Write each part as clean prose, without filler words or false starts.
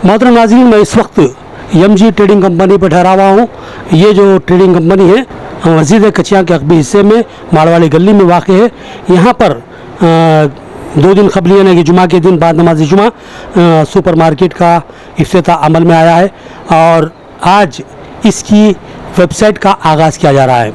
मोहतरम नाज़रीन, मैं इस वक्त एमजी ट्रेडिंग कंपनी पर ठहरा हुआ हूँ। ये जो ट्रेडिंग कंपनी है मस्जिद कचिया के अकबी हिस्से में माड़वाड़ी गली में वाक़ है। यहाँ पर 2 दिन कबल यानी कि जुमा के दिन बाद नमाज जुमा सुपर मार्केट का इफ्तिताह अमल में आया है और आज इसकी वेबसाइट का आगाज़ किया जा रहा है।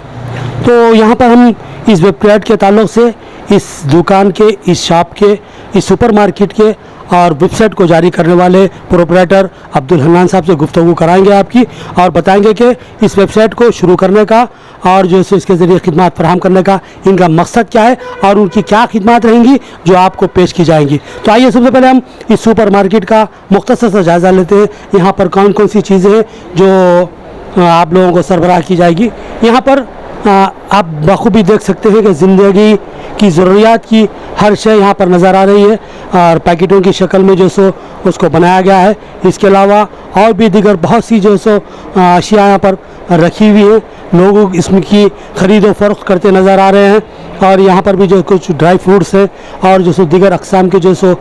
तो यहाँ पर हम इस वेबसाइट के ताल्लुक़ से इस दुकान के, इस शॉप के, इस सुपर मार्केट के और वेबसाइट को जारी करने वाले प्रोप्राइटर अब्दुल हन्नान साहब से गुफ्तगू कराएंगे आपकी और बताएंगे कि इस वेबसाइट को शुरू करने का और जो है इसके ज़रिए खिदमत फराहम करने का इनका मकसद क्या है और उनकी क्या खिदमत रहेंगी जो आपको पेश की जाएंगी। तो आइए सबसे पहले हम इस सुपर मार्केट का मुख्तसर सा जायज़ा लेते हैं। यहाँ पर कौन कौन सी चीज़ें हैं जो आप लोगों को सरबराह की जाएगी। यहाँ पर आप बखूबी देख सकते हैं कि ज़िंदगी की ज़रूरियात की हर शय यहाँ पर नज़र आ रही है और पैकेटों की शक्ल में जो सो उसको बनाया गया है। इसके अलावा और भी दीगर बहुत सी जो सो अशिया यहाँ पर रखी हुई है। लोग इसमें की ख़रीद व फ़रोख्त करते नज़र आ रहे हैं और यहाँ पर भी जो कुछ ड्राई फ्रूट्स हैं और जो सो दीगर अक़साम के जो सो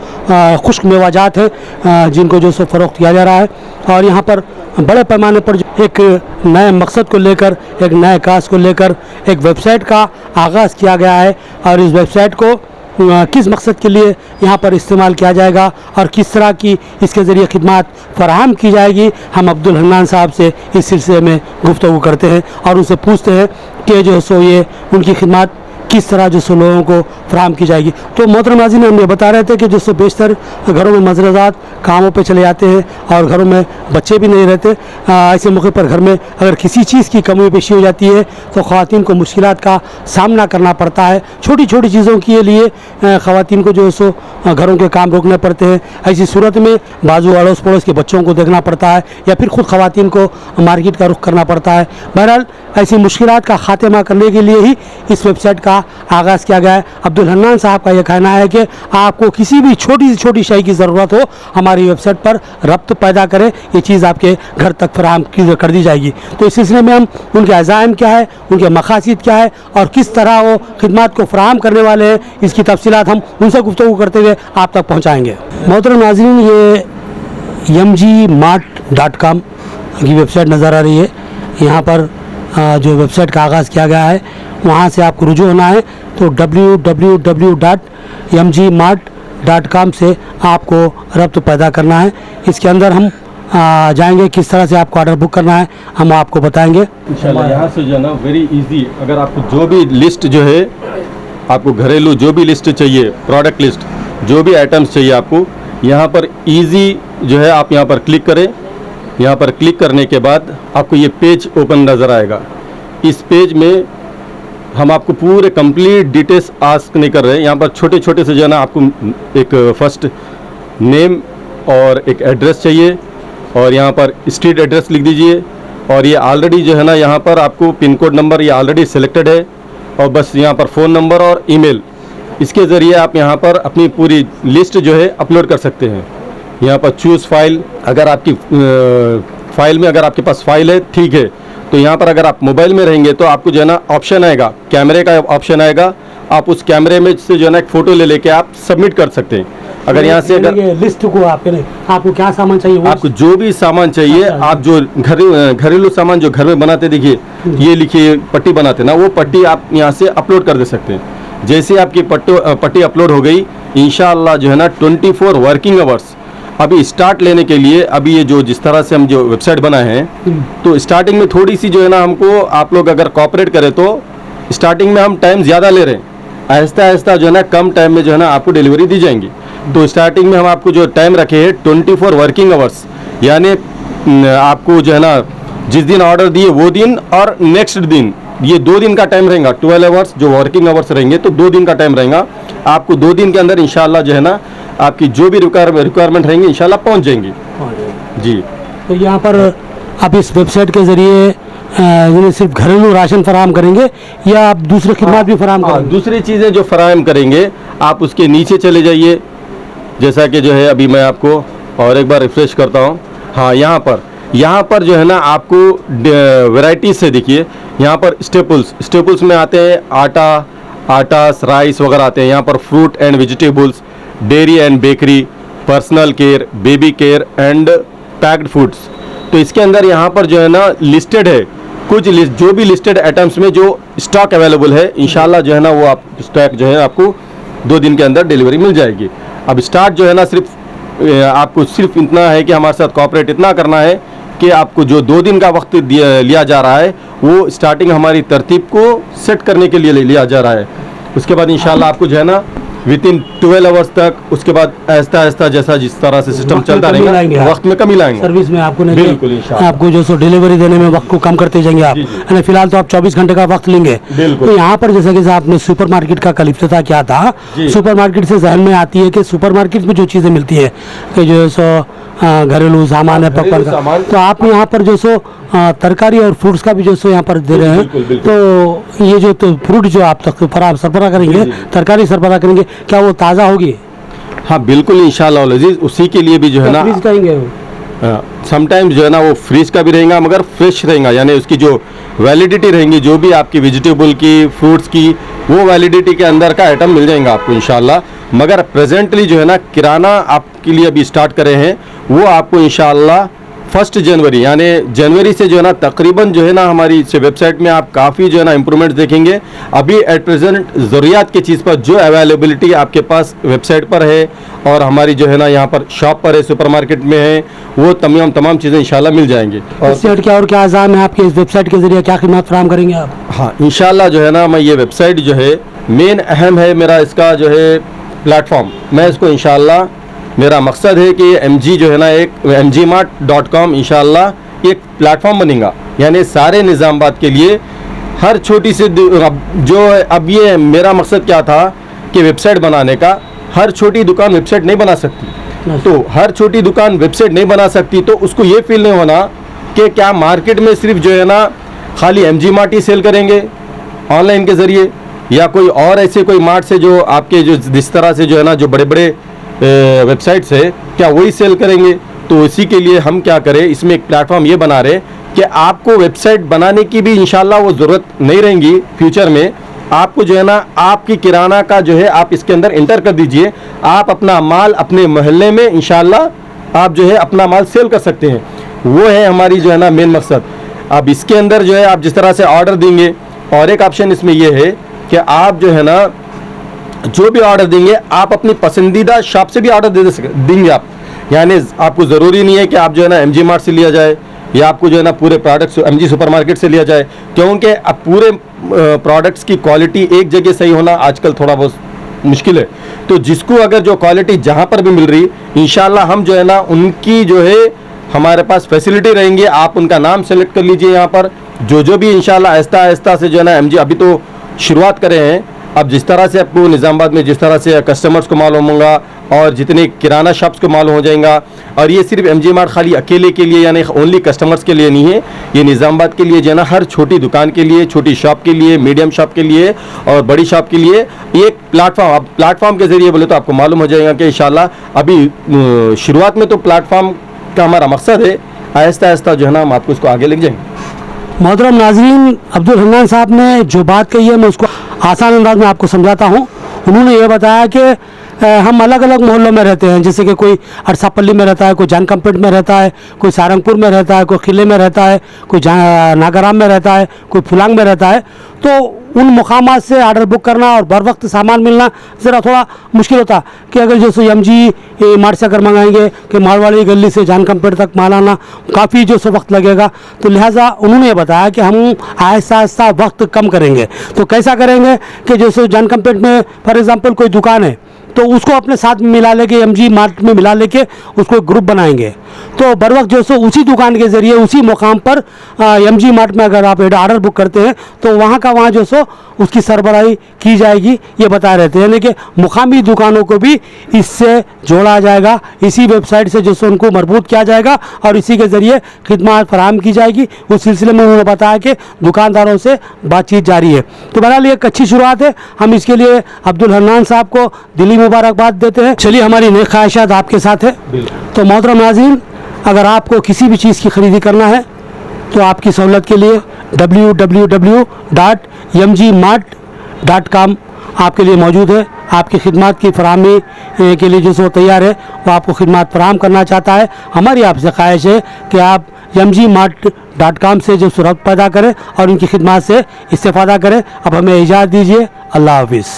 खुश्क मेवाजात हैं जिनको जो सो फ़रोख्त किया जा रहा है। और यहाँ पर बड़े पैमाने पर एक नए मकसद को लेकर, एक नए काज को लेकर एक वेबसाइट का आगाज़ किया गया है और इस वेबसाइट को किस मकसद के लिए यहाँ पर इस्तेमाल किया जाएगा और किस तरह की इसके ज़रिए खिदमत फराहम की जाएगी, हम अब्दुल हन्नान साहब से इस सिलसिले में गुफ्तगू करते हैं और उनसे पूछते हैं कि जो सो ये उनकी खिदमत किस तरह जो सो लोगों को फराहम की जाएगी। तो मोहतरम नाज़रीन, हम ये बता रहे थे कि जो सो बेशतर घरों में मज़रज़ात कामों पे चले जाते हैं और घरों में बच्चे भी नहीं रहते। ऐसे मौके पर घर में अगर किसी चीज़ की कमी पेशी हो जाती है तो ख़वातीन को मुश्किलात का सामना करना पड़ता है। छोटी छोटी चीज़ों के लिए ख़वातीन को जो सो घरों के काम रोकने पड़ते हैं। ऐसी सूरत में बाजू अड़ोस पड़ोस के बच्चों को देखना पड़ता है या फिर ख़ुद ख़वातीन को मार्केट का रुख करना पड़ता है। बहरहाल ऐसी मुश्किलात का ख़ात्मा करने के लिए ही इस वेबसाइट का आगाज़ किया गया है। अब्दुल हन्नान साहब का यह कहना है कि आपको किसी भी छोटी से छोटी शय की ज़रूरत हो हमारी वेबसाइट पर रब्त पैदा करें, ये चीज़ आपके घर तक फराहम कर दी जाएगी। तो इस सिलसिले में हम उनके अज़ाइम क्या है, उनके मकासद क्या है और किस तरह वो खिदमत को फराहम करने वाले हैं, इसकी तफसीलात हम उनसे गुफ्तगू करते हुए आप तक पहुँचाएँगे। मोहतरम नाज़रीन, ये mgmart.com की वेबसाइट नज़र आ रही है। यहाँ पर जो वेबसाइट का आगाज़ किया गया है वहाँ से आपको रुजू होना है तो www.mgmart.com से आपको रब्त पैदा करना है। इसके अंदर हम जाएंगे, किस तरह से आपको ऑर्डर बुक करना है हम आपको बताएंगे इंशाल्लाह। यहाँ से जो है ना वेरी इजी, अगर आपको जो भी लिस्ट जो है, आपको घरेलू जो भी लिस्ट चाहिए, प्रोडक्ट लिस्ट जो भी आइटम्स चाहिए आपको, यहाँ पर इजी जो है आप यहाँ पर क्लिक करें। यहाँ पर क्लिक करने के बाद आपको ये पेज ओपन नज़र आएगा। इस पेज में हम आपको पूरे कंप्लीट डिटेल्स आस्क नहीं कर रहे हैं। यहाँ पर छोटे छोटे से जो है ना आपको एक फर्स्ट नेम और एक एड्रेस चाहिए और यहाँ पर स्ट्रीट एड्रेस लिख दीजिए और ये ऑलरेडी जो है ना यहाँ पर आपको पिन कोड नंबर ये ऑलरेडी सिलेक्टेड है और बस यहाँ पर फ़ोन नंबर और ईमेल, इसके ज़रिए आप यहाँ पर अपनी पूरी लिस्ट जो है अपलोड कर सकते हैं। यहाँ पर चूज़ फाइल, अगर आपकी फ़ाइल में अगर आपके पास फ़ाइल है ठीक है, तो यहाँ पर अगर आप मोबाइल में रहेंगे तो आपको जो है ना ऑप्शन आएगा, कैमरे का ऑप्शन आएगा, आप उस कैमरे में से जो है ना एक फ़ोटो ले लेके आप सबमिट कर सकते हैं। अगर यहाँ से अगर लिस्ट को आपको क्या सामान चाहिए, आपको जो भी सामान चाहिए, आप जो घरेलू सामान जो घर में बनाते, देखिए ये लिखिए पट्टी बनाते ना, वो पट्टी आप यहाँ से अपलोड कर दे सकते हैं। जैसे आपकी पट्टी अपलोड हो गई, इंशाअल्लाह जो है ना 24 वर्किंग आवर्स अभी स्टार्ट लेने के लिए, अभी ये जो जिस तरह से हम जो वेबसाइट बनाए हैं तो स्टार्टिंग में थोड़ी सी जो है ना हमको आप लोग अगर कॉपरेट करें तो स्टार्टिंग में हम टाइम ज़्यादा ले रहे हैं, आहिस्ता आहिस्ता जो है ना कम टाइम में जो है ना आपको डिलीवरी दी जाएंगी। तो स्टार्टिंग में हम आपको जो टाइम रखे हैं 24 वर्किंग आवर्स, यानी आपको जो है ना जिस दिन ऑर्डर दिए वो दिन और नेक्स्ट दिन, ये 2 दिन का टाइम रहेगा। 12 आवर्स जो वर्किंग आवर्स रहेंगे तो 2 दिन का टाइम रहेगा। आपको 2 दिन के अंदर इंशाल्लाह जो है ना आपकी जो भी रिक्वायरमेंट रहेंगी इंशाल्लाह पहुंच जाएंगी जी। तो यहाँ पर आप इस वेबसाइट के ज़रिए सिर्फ घरेलू राशन फराहम करेंगे या आप दूसरे खिदमत भी फराहम करेंगे? दूसरी चीज़ें जो फराहम करेंगे आप उसके नीचे चले जाइए, जैसा कि जो है अभी मैं आपको और एक बार रिफ्रेश करता हूँ। हाँ, यहाँ पर जो है ना आपको वैरायटीज से देखिए, यहाँ पर स्टेपल्स में आते हैं आटा राइस वगैरह आते हैं। यहाँ पर fruit and vegetables, dairy and bakery, personal care, baby care and packed foods. तो इसके अंदर यहाँ पर जो है ना लिस्टेड है कुछ जो भी लिस्टेड आइटम्स में जो स्टॉक अवेलेबल है, इंशाल्लाह जो है ना वो आप स्टॉक जो है आपको 2 दिन के अंदर डिलीवरी मिल जाएगी। अब स्टार्ट जो है ना आपको सिर्फ इतना है कि हमारे साथ कॉपरेट इतना करना है कि आपको जो 2 दिन का वक्त लिया जा रहा है वो स्टार्टिंग हमारी तरतीब को सेट करने के लिए लिया जा रहा है। उसके बाद इंशाल्लाह आपको जो है ना विदिन 12 आवर्स तक, उसके बाद ऐसा ऐसा जैसा जिस तरह से सिस्टम चलता रहेगा वक्त में कमी लाएंगे। सर्विस में आपको नहीं, बिल्कुल इंशाल्लाह आपको जो सो डिलीवरी देने में वक्त को कम करते जाएंगे आप, यानी फिलहाल तो आप 24 घंटे का वक्त लेंगे। बिल्कुल। तो यहाँ पर जैसे कि आपने सुपर मार्केट का कल इफ्तिताह किया था, सुपर मार्केट से जहन में आती है कि सुपर मार्केट में जो चीज़ें मिलती है कि जो है सो घरेलू सामान है पकवान का, तो आप यहाँ पर जो सो तरकारी और फ्रूट्स का भी जो सो यहाँ पर दे रहे हैं। तो ये जो तो फ्रूट जो आप तक सरबराह करेंगे, तरकारी सरबराह करेंगे, क्या वो ताज़ा होगी? हाँ बिल्कुल इंशाल्लाह अजीज, उसी के लिए भी जो है ना समटाइम्स जो है ना वो फ्रीज का भी रहेगा मगर फ्रेश रहेगा, यानी उसकी जो वैलिडिटी रहेंगी जो भी आपकी वेजिटेबल की, फ्रूट्स की, वो वैलिडिटी के अंदर का आइटम मिल जाएगा आपको इंशाल्लाह। मगर प्रेजेंटली जो है ना किराना आपके लिए अभी स्टार्ट करे हैं वो आपको इंशाल्लाह 1 जनवरी यानी जनवरी से जो है ना तकरीबन जो है ना हमारी इस वेबसाइट में आप काफ़ी जो है ना इम्प्रूवमेंट देखेंगे। अभी एट प्रेजेंट ज़रूरियात की चीज़ पर जो अवेलेबिलिटी आपके पास वेबसाइट पर है और हमारी जो है ना यहाँ पर शॉप पर है, सुपरमार्केट में है, वो तमाम चीज़ें इंशाल्लाह मिल जाएंगी। और क्या आज़ाम है आपके इस वेबसाइट के जरिए, क्या खिदमत फराहम करेंगे आप? हाँ इंशाल्लाह जो है ना मैं ये वेबसाइट जो है मेन अहम है मेरा इसका जो है प्लेटफॉर्म, मैं इसको इंशाल्लाह मेरा मकसद है कि MG जो है ना एक mgmart.com इंशाल्लाह एक प्लेटफॉर्म बनेगा, यानी सारे निज़ामाबाद के लिए हर छोटी सी जो अब ये मेरा मकसद क्या था कि वेबसाइट बनाने का, हर छोटी दुकान वेबसाइट नहीं बना सकती। तो हर छोटी दुकान वेबसाइट नहीं बना सकती तो उसको ये फील नहीं होना कि क्या मार्केट में सिर्फ जो है ना खाली MG मार्ट ही सेल करेंगे ऑनलाइन के ज़रिए, या कोई और ऐसे कोई मार्ट से जो आपके जो जिस तरह से जो है ना जो बड़े बड़े वेबसाइट्स है क्या वही सेल करेंगे। तो इसी के लिए हम क्या करें, इसमें एक प्लेटफॉर्म ये बना रहे कि आपको वेबसाइट बनाने की भी इंशाल्लाह वो ज़रूरत नहीं रहेगी फ्यूचर में। आपको जो है ना आपकी किराना का जो है आप इसके अंदर इंटर कर दीजिए, आप अपना माल अपने मोहल्ले में इंशाल्लाह आप जो है अपना माल सेल कर सकते हैं। वो है हमारी जो है ना मेन मकसद। अब इसके अंदर जो है आप जिस तरह से ऑर्डर देंगे, और एक ऑप्शन इसमें ये है कि आप जो है ना जो भी ऑर्डर देंगे आप अपनी पसंदीदा शॉप से भी ऑर्डर देंगे आप, यानी आपको ज़रूरी नहीं है कि आप जो है ना MG मार्ट से लिया जाए या आपको जो है ना पूरे प्रोडक्ट्स MG सुपरमार्केट से लिया जाए, क्योंकि अब पूरे प्रोडक्ट्स की क्वालिटी एक जगह सही होना आजकल थोड़ा बहुत मुश्किल है। तो जिसको अगर जो क्वालिटी जहाँ पर भी मिल रही इंशाल्लाह हम जो है ना उनकी जो है हमारे पास फैसिलिटी रहेंगी, आप उनका नाम सेलेक्ट कर लीजिए यहाँ पर जो भी इंशाल्लाह आहिस्ता से जो है ना MG अभी तो शुरुआत करे हैं। अब जिस तरह से आपको निज़ामाबाद में जिस तरह से कस्टमर्स को मालूम होगा और जितने किराना शॉप्स को मालूम हो जाएगा, और ये सिर्फ MG मार्ट खाली अकेले के लिए यानी ओनली कस्टमर्स के लिए नहीं है, ये निज़ामाबाद के लिए जो है ना हर छोटी दुकान के लिए, छोटी शॉप के लिए, मीडियम शॉप के लिए और बड़ी शॉप के लिए एक प्लेटफॉर्म। अब प्लेटफॉर्म के ज़रिए बोले तो आपको मालूम हो जाएगा कि इंशाल्लाह अभी शुरुआत में तो प्लेटफॉर्म का हमारा मकसद है, आहिस्ता जो है ना हम आपको इसको आगे लेके जाएंगे। मोहतरम नाज़रीन, अब्दुल हन्नान साहब ने जो बात कही है मैं उसको आसान अंदाज में आपको समझाता हूँ। उन्होंने ये बताया कि हम अलग अलग मोहल्लों में रहते हैं, जैसे कि कोई अरसापल्ली में रहता है, कोई जानकमपेट में रहता है, कोई सारंगपुर में रहता है, कोई किले में रहता है, कोई नागाराम में रहता है, कोई फुलांग में रहता है। तो उन मुकामात से आर्डर बुक करना और बर वक्त सामान मिलना ज़रा थोड़ा मुश्किल होता कि अगर जैसे MG मार्ट से अगर मंगाएंगे कि मारवाड़ी गली से जानकमपेट तक माल आना काफ़ी जो सो वक्त लगेगा। तो लिहाजा उन्होंने ये बताया कि हम आहिस्ता वक्त कम करेंगे। तो कैसा करेंगे कि जैसे जानकमपेट में फॉर एग्ज़ाम्पल कोई दुकान है तो उसको अपने साथ मिला लेके MG मार्ट में मिला लेके उसको एक ग्रुप बनाएंगे। तो बर वक्त जो सो उसी दुकान के ज़रिए उसी मुकाम पर MG मार्ट में अगर आप आर्डर बुक करते हैं तो वहाँ का वहाँ जो सो उसकी सरबराही की जाएगी, ये बता रहे थे। यानी कि मुकामी दुकानों को भी इससे जोड़ा जाएगा, इसी वेबसाइट से जो सो उनको मरबूत किया जाएगा और इसी के ज़रिए खिदमत फराहम की जाएगी। उस सिलसिले में उन्होंने बताया कि दुकानदारों से बातचीत जारी है। तो बहरहाल ये एक अच्छी शुरुआत है, हम इसके लिए अब्दुल हन्नान साहब को दिली मुबारकबाद देते हैं। चलिए, हमारी नेक ख्वाहिशात आपके साथ है। तो मोहतरम नाज़रीन, अगर आपको किसी भी चीज़ की खरीदी करना है तो आपकी सहूलत के लिए www.mgmart.com आपके लिए मौजूद है, आपकी खिदमत की फराहमी के लिए जो सो तैयार है, वो आपको खिदमत फराहम करना चाहता है। हमारी आपसे ख्वाहिश है कि आप mgmart.com से जो रब्त पैदा करें और उनकी खिदमत से इस्तेफादा करें। अब हमें इजाज़त दीजिए। अल्लाह हाफिज़।